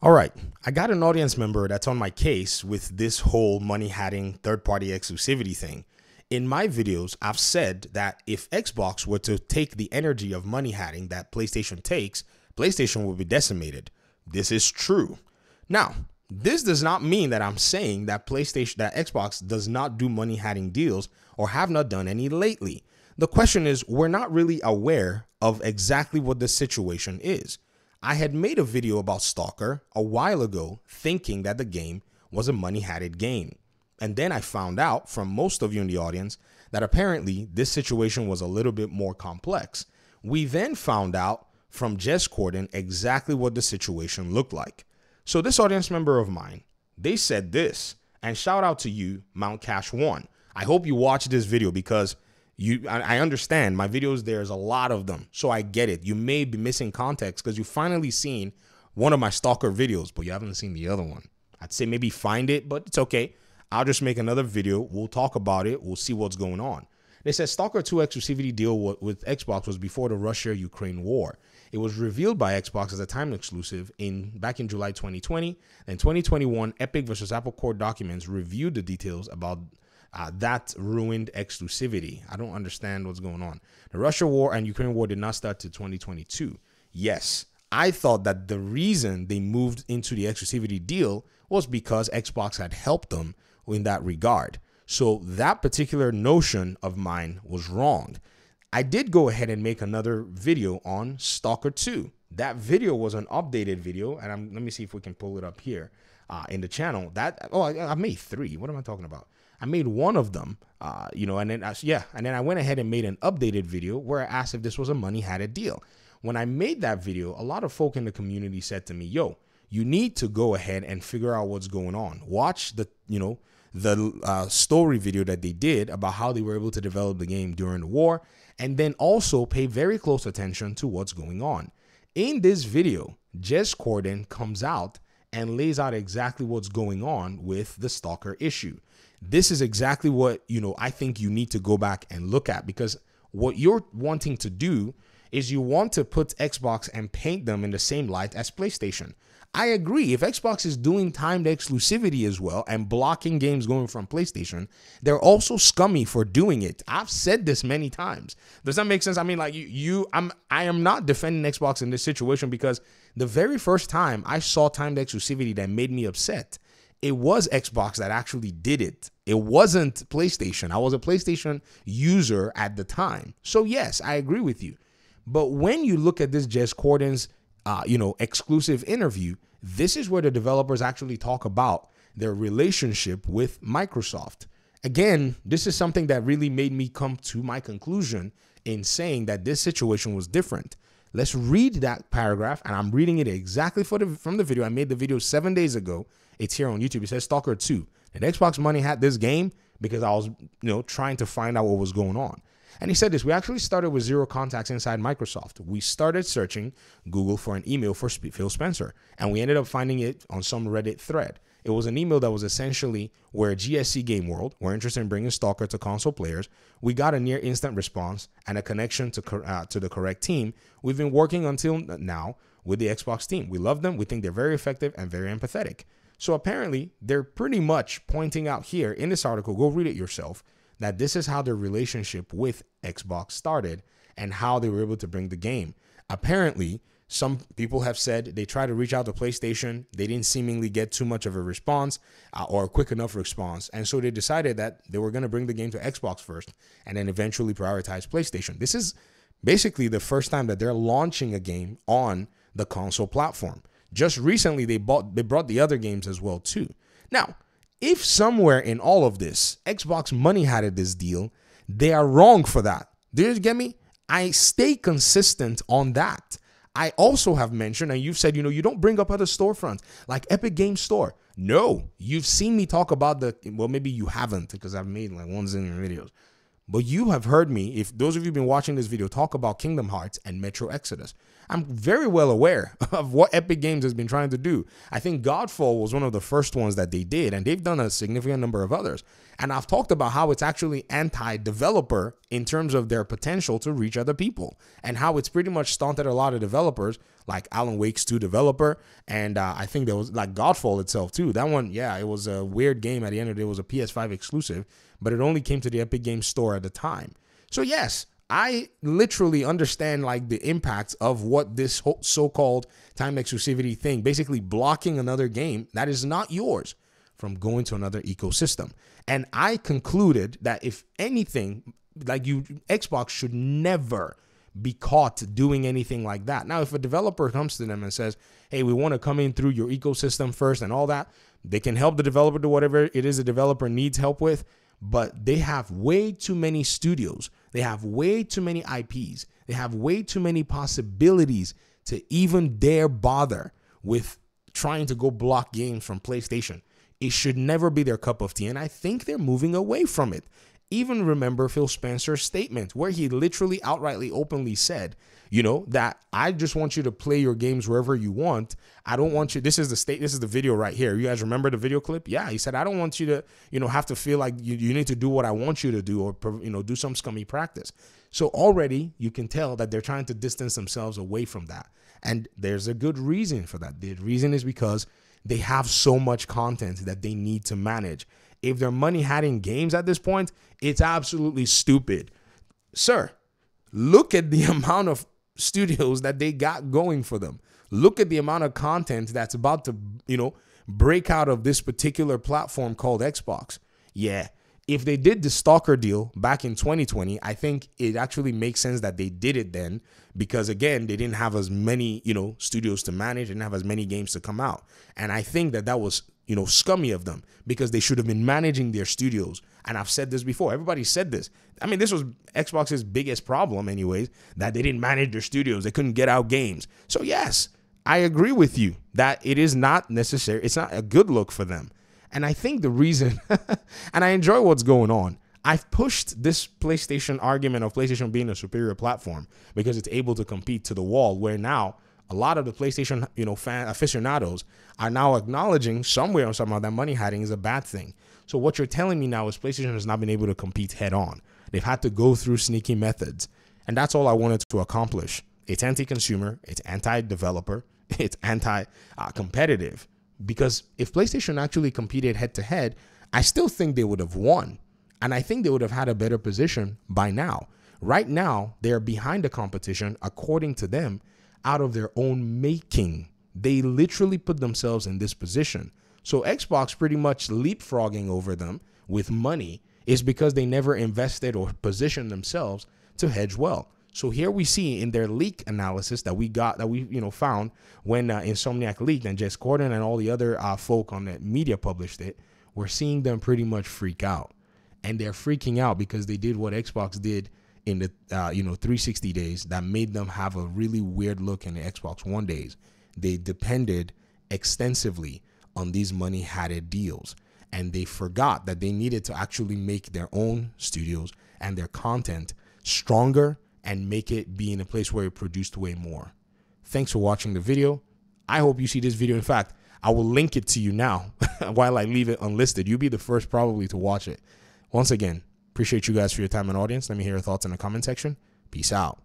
All right, I got an audience member that's on my case with this whole money hatting third-party exclusivity thing. In my videos, I've said that if Xbox were to take the energy of money hatting that PlayStation takes, PlayStation would be decimated. This is true. Now, this does not mean that I'm saying that Xbox does not do money hatting deals or have not done any lately. The question is, we're not really aware of exactly what the situation is. I had made a video about Stalker a while ago thinking that the game was a money-hatted game. And then I found out from most of you in the audience that apparently this situation was a little bit more complex. We then found out from Jess Corden exactly what the situation looked like. So this audience member of mine, they said this, and shout out to you, Mount Cash One. I hope you watch this video because I understand my videos, there's a lot of them. So I get it. You may be missing context because you've finally seen one of my Stalker videos, but you haven't seen the other one. I'd say maybe find it, but it's okay. I'll just make another video. We'll talk about it. We'll see what's going on. They said Stalker 2 exclusivity deal with Xbox was before the Russia-Ukraine war. It was revealed by Xbox as a time exclusive back in July 2020. In 2021, Epic versus Apple court documents reviewed the details about that ruined exclusivity. I don't understand what's going on. The Russia war and Ukraine war did not start till 2022. Yes, I thought that the reason they moved into the exclusivity deal was because Xbox had helped them in that regard. So that particular notion of mine was wrong. I did go ahead and make another video on Stalker 2. That video was an updated video, and let me see if we can pull it up here in the channel. I made 3. What am I talking about? I made one of them, and then I went ahead and made an updated video where I asked if this was a money-hatted deal. When I made that video, a lot of folk in the community said to me, yo, you need to go ahead and figure out what's going on. Watch the story video that they did about how they were able to develop the game during the war, and then also pay very close attention to what's going on. In this video, Jess Corden comes out and lays out exactly what's going on with the Stalker issue. This is exactly what, I think you need to go back and look at, because what you're wanting to do is you want to put Xbox and paint them in the same light as PlayStation. I agree. If Xbox is doing timed exclusivity as well and blocking games going from PlayStation, they're also scummy for doing it. I've said this many times. Does that make sense? I mean, like I am not defending Xbox in this situation, because the very first time I saw timed exclusivity that made me upset, it was Xbox that actually did it. It wasn't PlayStation. I was a PlayStation user at the time. So yes, I agree with you. But when you look at this Jess Corden's exclusive interview, this is where the developers actually talk about their relationship with Microsoft. Again, this is something that really made me come to my conclusion in saying that this situation was different. Let's read that paragraph, and I'm reading it exactly from the video. I made the video 7 days ago. It's here on YouTube. It says Stalker 2. And Xbox money had this game because I was, trying to find out what was going on. And he said this: we actually started with 0 contacts inside Microsoft. We started searching Google for an email for Phil Spencer, and we ended up finding it on some Reddit thread. It was an email that was essentially where GSC Game World were interested in bringing Stalker to console players. We got a near instant response and a connection to the correct team. We've been working until now with the Xbox team. We love them. We think they're very effective and very empathetic. So apparently, they're pretty much pointing out here in this article, go read it yourself, that this is how their relationship with Xbox started and how they were able to bring the game. Apparently, some people have said they tried to reach out to PlayStation. They didn't seemingly get too much of a response or a quick enough response. And so they decided that they were going to bring the game to Xbox first and then eventually prioritize PlayStation. This is basically the first time that they're launching a game on the console platform. Just recently, they brought the other games as well, too. Now, if somewhere in all of this, Xbox money hatted this deal, they are wrong for that. Do you get me? I stay consistent on that. I also have mentioned, and you've said, you don't bring up other storefronts like Epic Games Store. No, you've seen me talk about well, maybe you haven't, because I've made like 1 zillion videos. But you have heard me, if those of you have been watching this video, talk about Kingdom Hearts and Metro Exodus. I'm very well aware of what Epic Games has been trying to do. I think Godfall was one of the first ones that they did, and they've done a significant number of others. And I've talked about how it's actually anti-developer in terms of their potential to reach other people, and how it's pretty much stunted a lot of developers, like Alan Wake's 2 developer. And I think there was like Godfall itself too. That one, yeah, it was a weird game. At the end of the day, it was a PS5 exclusive, but it only came to the Epic Games Store at the time. So yes, I literally understand like the impacts of what this whole so-called time exclusivity thing, basically blocking another game that is not yours from going to another ecosystem. And I concluded that if anything, like Xbox should never be caught doing anything like that. Now, if a developer comes to them and says, hey, we want to come in through your ecosystem first and all that, they can help the developer do whatever it is the developer needs help with. But they have way too many studios. They have way too many IPs. They have way too many possibilities to even dare bother with trying to go block games from PlayStation. It should never be their cup of tea, and I think they're moving away from it. Even remember Phil Spencer's statement where he literally outrightly openly said, you know, that I just want you to play your games wherever you want. I don't want you, this is the video right here. You guys remember the video clip? Yeah, he said, I don't want you to, you know, have to feel like you need to do what I want you to do, or, you know, do some scummy practice. So already you can tell that they're trying to distance themselves away from that. And there's a good reason for that. The reason is because they have so much content that they need to manage. If they're money-hatting games at this point, it's absolutely stupid. Sir, look at the amount of studios that they got going for them. Look at the amount of content that's about to, you know, break out of this particular platform called Xbox. Yeah, if they did the Stalker deal back in 2020, I think it actually makes sense that they did it then, because again, they didn't have as many, you know, studios to manage, didn't have as many games to come out. And I think that that was, you know, scummy of them, because they should have been managing their studios. And I've said this before. Everybody said this. I mean, this was Xbox's biggest problem anyways, that they didn't manage their studios. They couldn't get out games. So yes, I agree with you that it is not necessary. It's not a good look for them. And I think the reason, and I enjoy what's going on, I've pushed this PlayStation argument of PlayStation being a superior platform because it's able to compete to the wall, where now a lot of the PlayStation, you know, fan aficionados are now acknowledging somewhere or somehow that money-hatting is a bad thing. So what you're telling me now is PlayStation has not been able to compete head on. They've had to go through sneaky methods. And that's all I wanted to accomplish. It's anti-consumer, it's anti-developer, it's anti-competitive. Because if PlayStation actually competed head to head, I still think they would have won. And I think they would have had a better position by now. Right now, they're behind the competition, according to them, out of their own making. They literally put themselves in this position. So Xbox pretty much leapfrogging over them with money is because they never invested or positioned themselves to hedge well. So here we see in their leak analysis that we found when Insomniac leaked, and Jez Corden and all the other folk on the media published it, we're seeing them pretty much freak out. And they're freaking out because they did what Xbox did in the 360 days that made them have a really weird look in the Xbox One days. They depended extensively on these money-hatted deals, and they forgot that they needed to actually make their own studios and their content stronger and make it be in a place where it produced way more. Thanks for watching the video. I hope you see this video. In fact, I will link it to you now while I leave it unlisted. You'll be the first probably to watch it. Once again, appreciate you guys for your time and audience. Let me hear your thoughts in the comment section. Peace out.